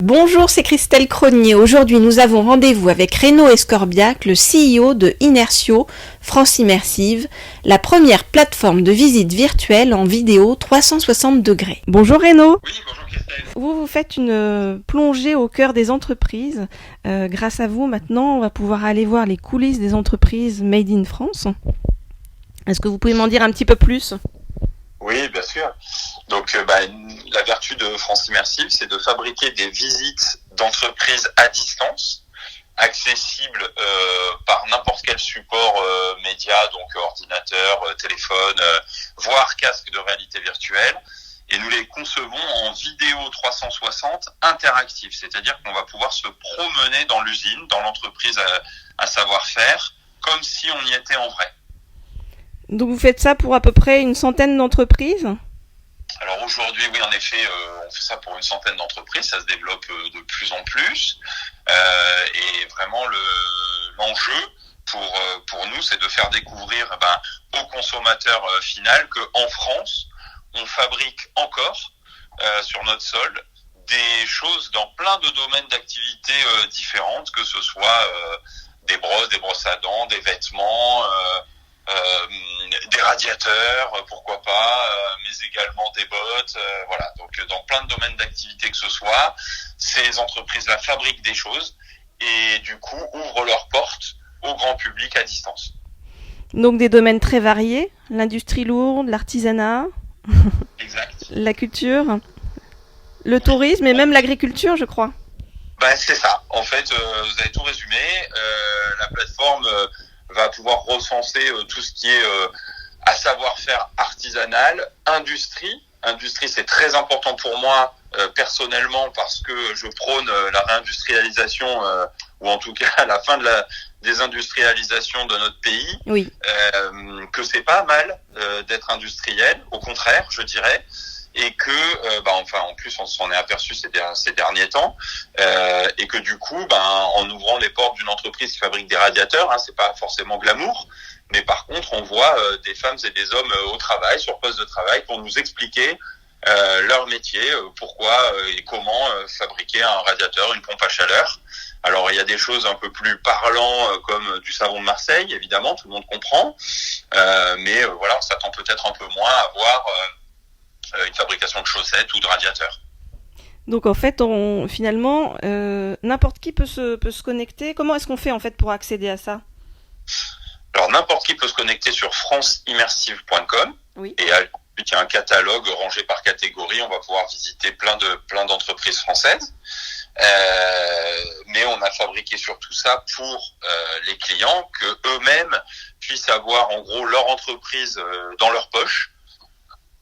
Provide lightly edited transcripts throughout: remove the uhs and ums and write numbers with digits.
Bonjour, c'est Christelle Cronier. Aujourd'hui, nous avons rendez-vous avec Renaud Escorbiac, le CEO de Inertio, France Immersive, la première plateforme de visite virtuelle en vidéo 360 degrés. Bonjour Renaud. Oui, bonjour Christelle. Vous faites une plongée au cœur des entreprises. Grâce à vous, maintenant, on va pouvoir aller voir les coulisses des entreprises Made in France. Est-ce que vous pouvez m'en dire un petit peu plus ? Oui, bien sûr. Donc, la vertu de France Immersive, c'est de fabriquer des visites d'entreprises à distance, accessibles par n'importe quel support média, donc ordinateur, téléphone, voire casque de réalité virtuelle. Et nous les concevons en vidéo 360 interactive, c'est-à-dire qu'on va pouvoir se promener dans l'usine, dans l'entreprise à savoir-faire, comme si on y était en vrai. Donc vous faites ça pour à peu près une centaine d'entreprises ? Alors aujourd'hui, oui, en effet, on fait ça pour une centaine d'entreprises, ça se développe de plus en plus. Et vraiment, l'enjeu pour nous, c'est de faire découvrir au consommateur final qu'en France, on fabrique encore sur notre sol des choses dans plein de domaines d'activité différentes, que ce soit des brosses à dents, des vêtements, des radiateurs, pourquoi pas, mais également des bottes, voilà. Donc dans plein de domaines d'activité que ce soit, ces entreprises-là fabriquent des choses et du coup ouvrent leurs portes au grand public à distance. Donc des domaines très variés, l'industrie lourde, l'artisanat, exact. La culture, le tourisme et même l'agriculture, je crois. C'est ça. En fait, vous avez tout résumé. La plateforme va pouvoir recenser tout ce qui est à savoir-faire artisanal, industrie. Industrie, c'est très important pour moi personnellement parce que je prône la réindustrialisation ou en tout cas la fin de la désindustrialisation de notre pays. Oui. Que c'est pas mal d'être industriel, au contraire, je dirais. Et que, en plus, on s'en est aperçu ces derniers temps, et que du coup, en ouvrant les portes d'une entreprise qui fabrique des radiateurs, c'est pas forcément glamour, mais par contre, on voit des femmes et des hommes au travail, sur poste de travail, pour nous expliquer leur métier, pourquoi et comment fabriquer un radiateur, une pompe à chaleur. Alors, il y a des choses un peu plus parlantes, comme du savon de Marseille, évidemment, tout le monde comprend, mais voilà, on s'attend peut-être un peu moins à voir une fabrication de chaussettes ou de radiateurs. Donc en fait, finalement, n'importe qui peut se connecter. Comment est-ce qu'on fait en fait pour accéder à ça ? Alors n'importe qui peut se connecter sur franceimmersive.com. Oui. Et ensuite il y a un catalogue rangé par catégorie. On va pouvoir visiter plein d'entreprises françaises. Mais on a fabriqué surtout ça pour les clients, que eux-mêmes puissent avoir en gros leur entreprise dans leur poche,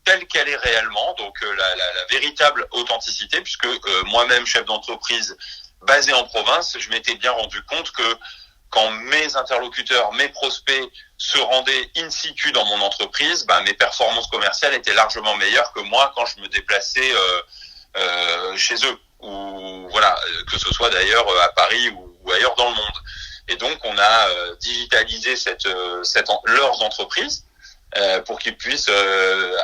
telle qu'elle est réellement, donc la véritable authenticité, puisque moi-même, chef d'entreprise basé en province, je m'étais bien rendu compte que quand mes interlocuteurs, mes prospects se rendaient in situ dans mon entreprise, mes performances commerciales étaient largement meilleures que moi quand je me déplaçais chez eux, ou voilà, que ce soit d'ailleurs à Paris ou ailleurs dans le monde. Et donc on a digitalisé leurs entreprises, pour qu'ils puissent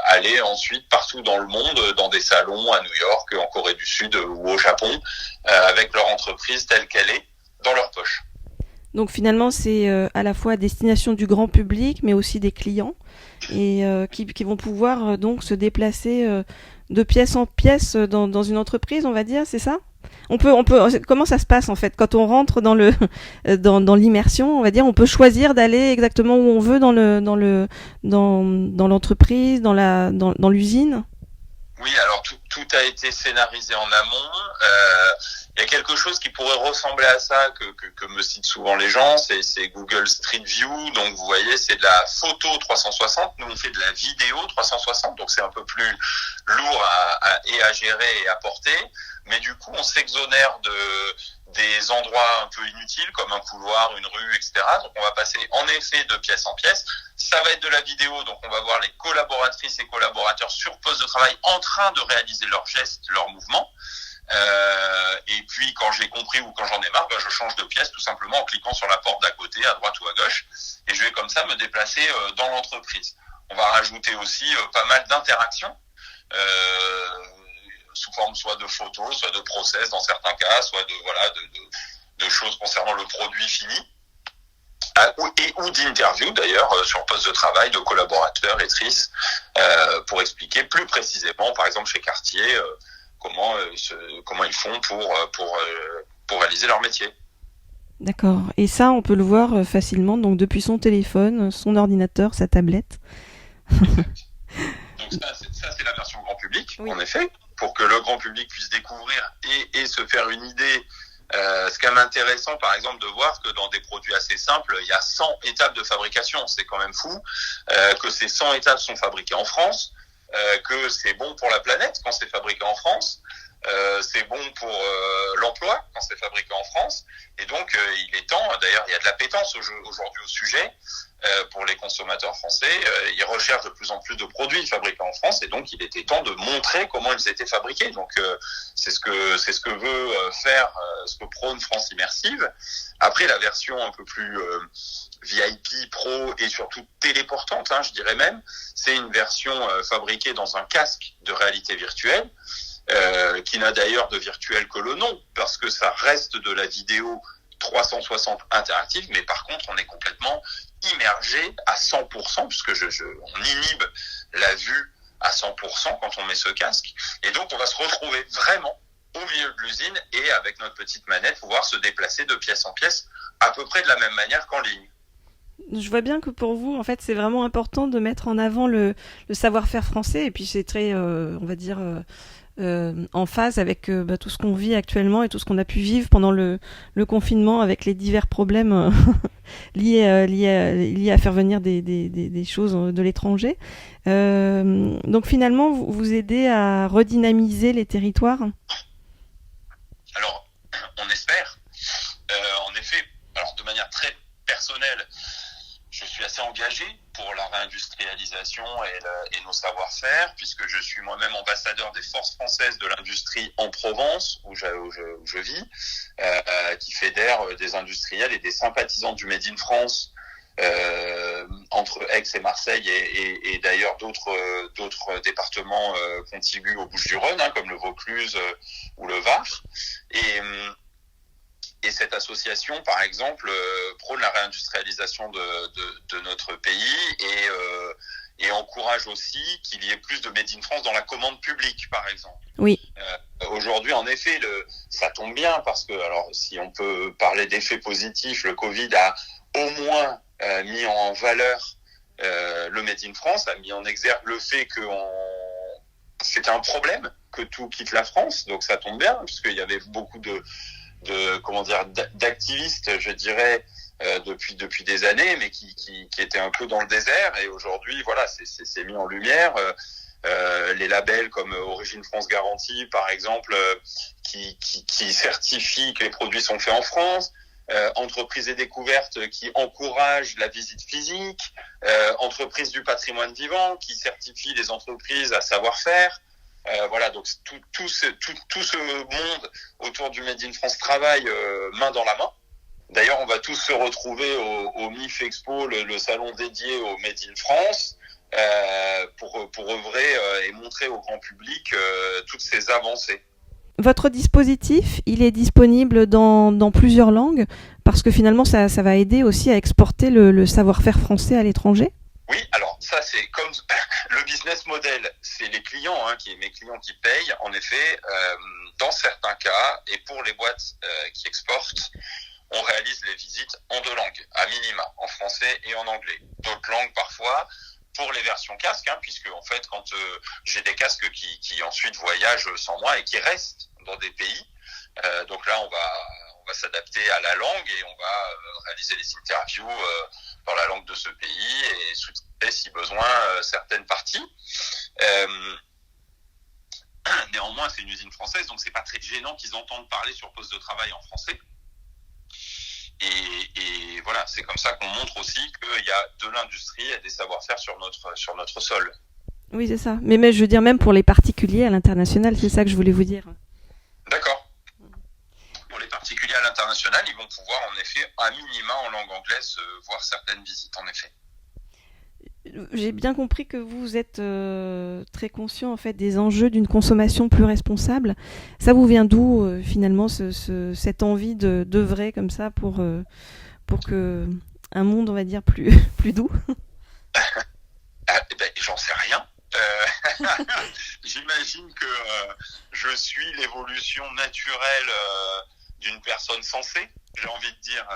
aller ensuite partout dans le monde, dans des salons à New York, en Corée du Sud ou au Japon, avec leur entreprise telle qu'elle est, dans leur poche. Donc finalement, c'est à la fois à destination du grand public, mais aussi des clients, et qui vont pouvoir donc se déplacer de pièce en pièce dans une entreprise, on va dire, c'est ça ? On peut. Comment ça se passe en fait quand on rentre dans dans l'immersion, on va dire, on peut choisir d'aller exactement où on veut dans l'entreprise, dans l'usine. Oui, alors tout a été scénarisé en amont. Il y a quelque chose qui pourrait ressembler à ça que me citent souvent les gens, c'est Google Street View. Donc vous voyez, c'est de la photo 360. Nous on fait de la vidéo 360, donc c'est un peu plus lourd à gérer et à porter. Mais du coup, on s'exonère des endroits un peu inutiles, comme un couloir, une rue, etc. Donc, on va passer en effet de pièce en pièce. Ça va être de la vidéo, donc on va voir les collaboratrices et collaborateurs sur poste de travail en train de réaliser leurs gestes, leurs mouvements. Et puis, quand j'ai compris ou quand j'en ai marre, je change de pièce tout simplement en cliquant sur la porte d'à côté, à droite ou à gauche. Et je vais comme ça me déplacer dans l'entreprise. On va rajouter aussi pas mal d'interactions. sous forme soit de photos, soit de process dans certains cas, soit de choses concernant le produit fini. Ou d'interviews d'ailleurs sur poste de travail de collaborateurs et tristes pour expliquer plus précisément, par exemple chez Cartier, comment ils font pour réaliser leur métier. D'accord. Et ça, on peut le voir facilement, donc depuis son téléphone, son ordinateur, sa tablette. Donc ça, c'est la version grand public, oui. En effet, pour que le grand public puisse découvrir et se faire une idée. Ce qui est intéressant, par exemple, de voir que dans des produits assez simples, il y a 100 étapes de fabrication. C'est quand même fou que ces 100 étapes sont fabriquées en France, que c'est bon pour la planète quand c'est fabriqué en France, c'est bon pour l'emploi quand c'est fabriqué en France. Et donc, il est temps, d'ailleurs, il y a de l'appétence aujourd'hui au sujet. Pour les consommateurs français, ils recherchent de plus en plus de produits fabriqués en France et donc il était temps de montrer comment ils étaient fabriqués. Donc c'est ce que veut faire, ce que prône France Immersive. Après la version un peu plus VIP, pro et surtout téléportante, je dirais même, c'est une version fabriquée dans un casque de réalité virtuelle. Qui n'a d'ailleurs de virtuel que le nom, parce que ça reste de la vidéo 360 interactive, mais par contre on est complètement immergé à 100%, puisque on inhibe la vue à 100% quand on met ce casque, et donc on va se retrouver vraiment au milieu de l'usine et avec notre petite manette pouvoir se déplacer de pièce en pièce à peu près de la même manière qu'en ligne. Je vois bien que pour vous, en fait, c'est vraiment important de mettre en avant le savoir-faire français, et puis c'est très, on va dire, en phase avec tout ce qu'on vit actuellement et tout ce qu'on a pu vivre pendant le confinement avec les divers problèmes liés à faire venir des choses de l'étranger. Donc finalement, vous aidez à redynamiser les territoires. Alors, on espère. En effet, alors de manière très personnelle, je suis assez engagé pour la réindustrialisation et nos savoir-faire, puisque je suis moi-même ambassadeur des forces françaises de l'industrie en Provence, où je vis, qui fédère des industriels et des sympathisants du Made in France entre Aix et Marseille et d'ailleurs d'autres départements contigus aux Bouches-du-Rhône, comme le Vaucluse ou le Var. Et cette association, par exemple, prône la réindustrialisation de notre pays et encourage aussi qu'il y ait plus de Made in France dans la commande publique, par exemple. Oui. Aujourd'hui, en effet, ça tombe bien parce que, alors, si on peut parler d'effets positifs, le Covid a au moins mis en valeur le Made in France, a mis en exergue le fait que c'était un problème que tout quitte la France, donc ça tombe bien puisqu'il y avait beaucoup d'activistes, je dirais, depuis des années, mais qui étaient un peu dans le désert. Et aujourd'hui, voilà, c'est mis en lumière. Les labels comme Origine France Garantie, par exemple, qui certifient que les produits sont faits en France. Entreprises et découvertes qui encouragent la visite physique. Entreprises du patrimoine vivant qui certifient les entreprises à savoir-faire. Voilà, donc tout ce monde autour du Made in France travaille main dans la main. D'ailleurs, on va tous se retrouver au MIF Expo, le salon dédié au Made in France, pour œuvrer et montrer au grand public toutes ces avancées. Votre dispositif, il est disponible dans plusieurs langues, parce que finalement, ça va aider aussi à exporter le savoir-faire français à l'étranger. Oui, alors ça c'est comme le business model, c'est les clients, mes clients qui payent. En effet, dans certains cas, et pour les boîtes qui exportent, on réalise les visites en 2 langues, à minima, en français et en anglais. D'autres langues parfois, pour les versions casques, puisque en fait, quand j'ai des casques qui ensuite voyagent sans moi et qui restent dans des pays, donc là on va s'adapter à la langue et on va réaliser les interviews dans la langue de ce pays et sous-titrer si besoin certaines parties. Néanmoins, c'est une usine française, donc c'est pas très gênant qu'ils entendent parler sur poste de travail en français. Et voilà, c'est comme ça qu'on montre aussi qu'il y a de l'industrie et des savoir-faire sur notre sol. Oui, c'est ça. Mais je veux dire, même pour les particuliers à l'international, c'est ça que je voulais vous dire. D'accord. Pour les particuliers à l'international, ils vont pouvoir en effet, à minima en langue anglaise, voir certaines visites, en effet. j'ai bien compris que vous êtes très conscient en fait des enjeux d'une consommation plus responsable. Ça vous vient d'où finalement cette envie d'œuvrer comme ça pour que un monde, on va dire, plus doux? J'en sais rien. J'imagine que je suis l'évolution naturelle d'une personne sensée, j'ai envie de dire.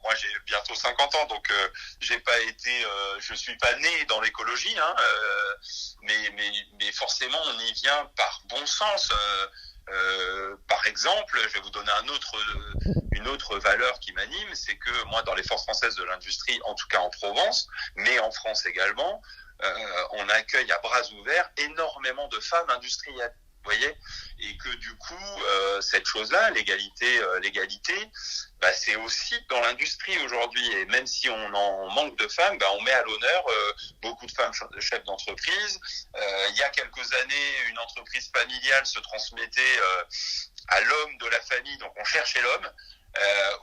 Moi j'ai bientôt 50 ans, donc j'ai pas été, je suis pas né dans l'écologie, hein, mais forcément on y vient par bon sens. Par exemple, je vais vous donner une autre valeur qui m'anime, c'est que moi, dans les forces françaises de l'industrie, en tout cas en Provence, mais en France également, on accueille à bras ouverts énormément de femmes industrielles. Vous voyez, et que du coup, cette chose-là, l'égalité, c'est aussi dans l'industrie aujourd'hui. Et même si on en manque de femmes, on met à l'honneur beaucoup de femmes chefs d'entreprise. Il y a quelques années, une entreprise familiale se transmettait à l'homme de la famille, donc on cherchait l'homme.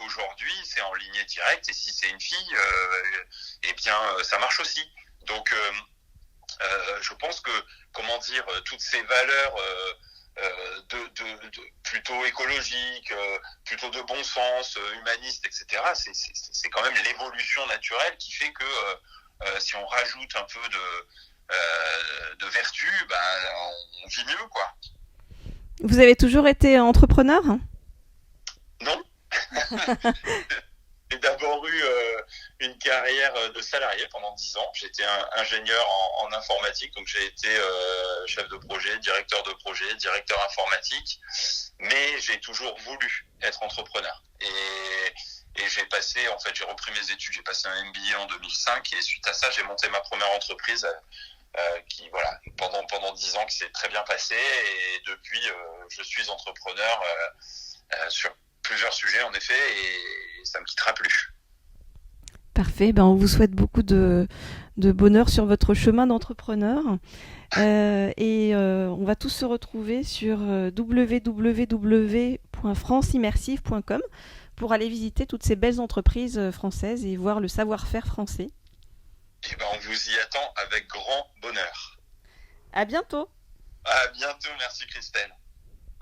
Aujourd'hui, c'est en lignée directe, et si c'est une fille, ça marche aussi. Donc, je pense que, toutes ces valeurs plutôt écologiques, plutôt de bon sens, humanistes, etc., c'est quand même l'évolution naturelle qui fait que si on rajoute un peu de vertu, on vit mieux, quoi. Vous avez toujours été entrepreneur? Non. J'ai d'abord eu une carrière de salarié pendant 10 ans. J'étais ingénieur en informatique, donc j'ai été chef de projet, directeur informatique, mais j'ai toujours voulu être entrepreneur. Et j'ai repris mes études, j'ai passé un MBA en 2005, et suite à ça, j'ai monté ma première entreprise qui, pendant 10 ans, qui s'est très bien passée, et depuis, je suis entrepreneur sur plusieurs sujets, en effet, et ça me quittera plus. Parfait, on vous souhaite beaucoup de bonheur sur votre chemin d'entrepreneur. On va tous se retrouver sur www.franceimmersive.com pour aller visiter toutes ces belles entreprises françaises et voir le savoir-faire français. On vous y attend avec grand bonheur. À bientôt. À bientôt, merci Christelle.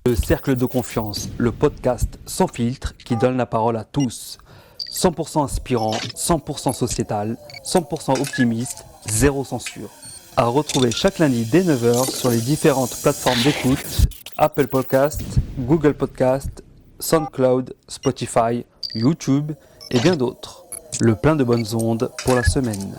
Le Cercle de Confiance, le podcast sans filtre qui donne la parole à tous. 100% inspirant, 100% sociétal, 100% optimiste, zéro censure. À retrouver chaque lundi dès 9h sur les différentes plateformes d'écoute, Apple Podcast, Google Podcast, SoundCloud, Spotify, YouTube et bien d'autres. Le plein de bonnes ondes pour la semaine.